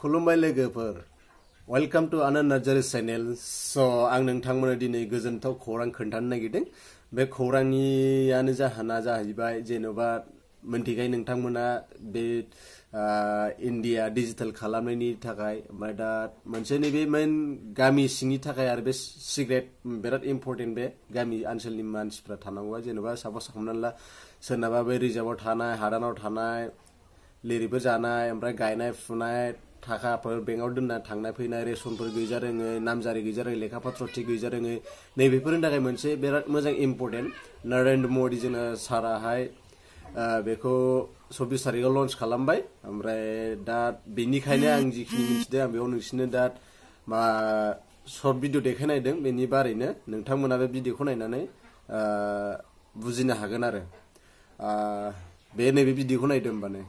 खुलुमबाय लोगोफोर welcome to Anand Narzary channel so आं नोंथांमोननो दिनै गोजोनथाव खौरां खोन्थानो नागिरदों बे खौरांनियानो जाहोना जाहैबाय जेन'बा मोनथिखायो नोंथांमोना बे इन्डिया डिजिटल खालामनायनि थाखाय ओमफ्राय दा मोनसे नैबे मेन गामि सिंनि थाखाय आरो बे सिक्रेट बिराद इम्पर्टेन्ट बे गामि ओनसोलनि मानसिफ्रा थानांगौआ जेन'बा सापस हमनानै ला सोरनाबा बे रिजार्भआव थानाय हादानाव थानाय लिरिबो जानाय ओमफ्राय गायनाय फुनाय थाखाफोर बेंकआव दोनना थांनाय फैनाय रेशनफोर गैजा रोङै नामजारि गैजा रोङै लेखा पत्र थि गैजा रोङै नैबेफोरनि थाखाय मोनसे बिराद मोजां इम्पर्टेन्ट नरेन्द्र मदि जोंना साराहाय बेखौ 24 तारिखआव लन्च खालामबाय ओमफ्राय दा बेनिखायनो आं जिखिनि मिथिदों आं बेयाव नोंसिनो दा मा सर्ट भिडिअ देखायनायदों बेनि बारैनो नोंथांमोना बे भिडिअखौ नायनानै बुजिनो हागोन आरो बे नैबे भिडिअखौ नायदो होमबानो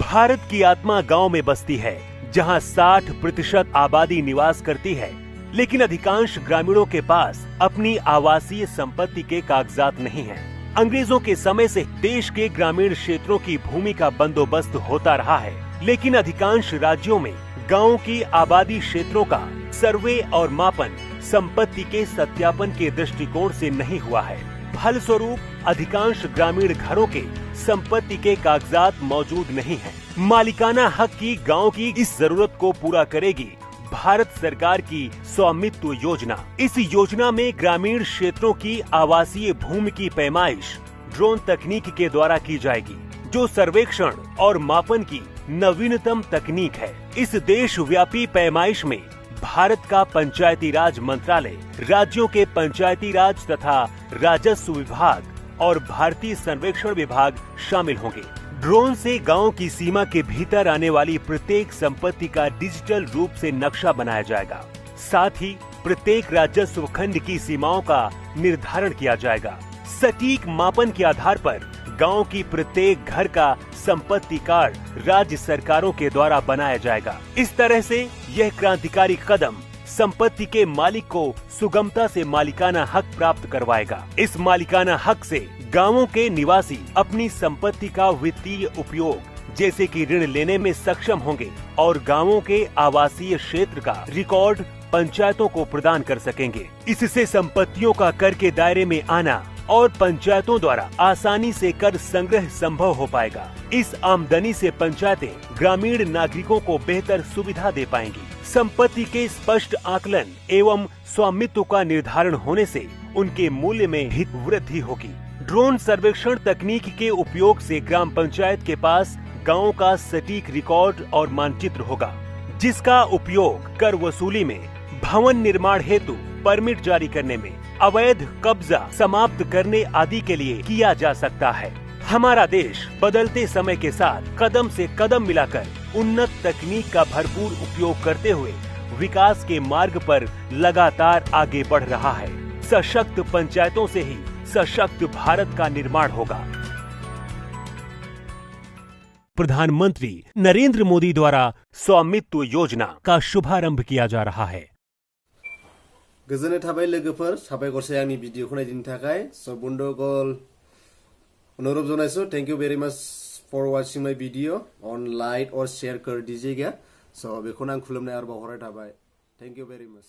भारत की आत्मा गांव में बसती है, जहां 60% आबादी निवास करती है, लेकिन अधिकांश ग्रामीणों के पास अपनी आवासीय संपत्ति के कागजात नहीं हैं। अंग्रेजों के समय से देश के ग्रामीण क्षेत्रों की भूमि का बंदोबस्त होता रहा है, लेकिन अधिकांश राज्यों में गांवों की आबादी क्षेत्रों का सर्वे और मापन संपत्ति के सत्यापन के दृष्टिकोण से नहीं हुआ है। फलस्वरूप अधिकांश ग्रामीण घरों के संपत्ति के कागजात मौजूद नहीं हैं। मालिकाना हक की गांव की इस जरूरत को पूरा करेगी भारत सरकार की स्वामित्व योजना। इस योजना में ग्रामीण क्षेत्रों की आवासीय भूमि की पैमाइश ड्रोन तकनीक के द्वारा की जाएगी, जो सर्वेक्षण और मापन की नवीनतम तकनीक है। इस देशव्यापी पैमाइश में भारत का पंचायती राज मंत्रालय, राज्यों के पंचायती राज तथा राजस्व विभाग और भारतीय सर्वेक्षण विभाग शामिल होंगे। ड्रोन से गांव की सीमा के भीतर आने वाली प्रत्येक संपत्ति का डिजिटल रूप से नक्शा बनाया जाएगा। साथ ही प्रत्येक राजस्व खंड की सीमाओं का निर्धारण किया जाएगा। सटीक मापन के आधार पर गांव की प्रत्येक घर का संपत्ति कार्ड राज्य सरकारों के द्वारा बनाया जाएगा। इस तरह से यह क्रांतिकारी कदम संपत्ति के मालिक को सुगमता से मालिकाना हक प्राप्त करवाएगा। इस मालिकाना हक से गांवों के निवासी अपनी संपत्ति का वित्तीय उपयोग जैसे कि ऋण लेने में सक्षम होंगे और गांवों के आवासीय क्षेत्र का रिकॉर्ड पंचायतों को प्रदान कर सकेंगे। इससे संपत्तियों का कर के दायरे में आना और पंचायतों द्वारा आसानी से कर संग्रह संभव हो पाएगा। इस आमदनी से पंचायतें ग्रामीण नागरिकों को बेहतर सुविधा दे पाएंगी। संपत्ति के स्पष्ट आकलन एवं स्वामित्व का निर्धारण होने से उनके मूल्य में भी वृद्धि होगी। ड्रोन सर्वेक्षण तकनीक के उपयोग से ग्राम पंचायत के पास गाँव का सटीक रिकॉर्ड और मानचित्र होगा, जिसका उपयोग कर वसूली में, भवन निर्माण हेतु परमिट जारी करने में, अवैध कब्जा समाप्त करने आदि के लिए किया जा सकता है। हमारा देश बदलते समय के साथ कदम से कदम मिलाकर उन्नत तकनीक का भरपूर उपयोग करते हुए विकास के मार्ग पर लगातार आगे बढ़ रहा है। सशक्त पंचायतों से ही सशक्त भारत का निर्माण होगा। प्रधानमंत्री नरेंद्र मोदी द्वारा स्वामित्व योजना का शुभारंभ किया जा रहा है। गोजोननाय थाबाय लोगोफोर साबायखरसै आंनि भिडिअखौ नायदिनि थाखाय स बन्धुगल अनुरोध जनायसो thank you very much for watching my video on like और शेयर कर दीजिएगा। सो बेखौनो आं खुलुमनाय आरो बावहरनाय थाबाय। Thank you very much.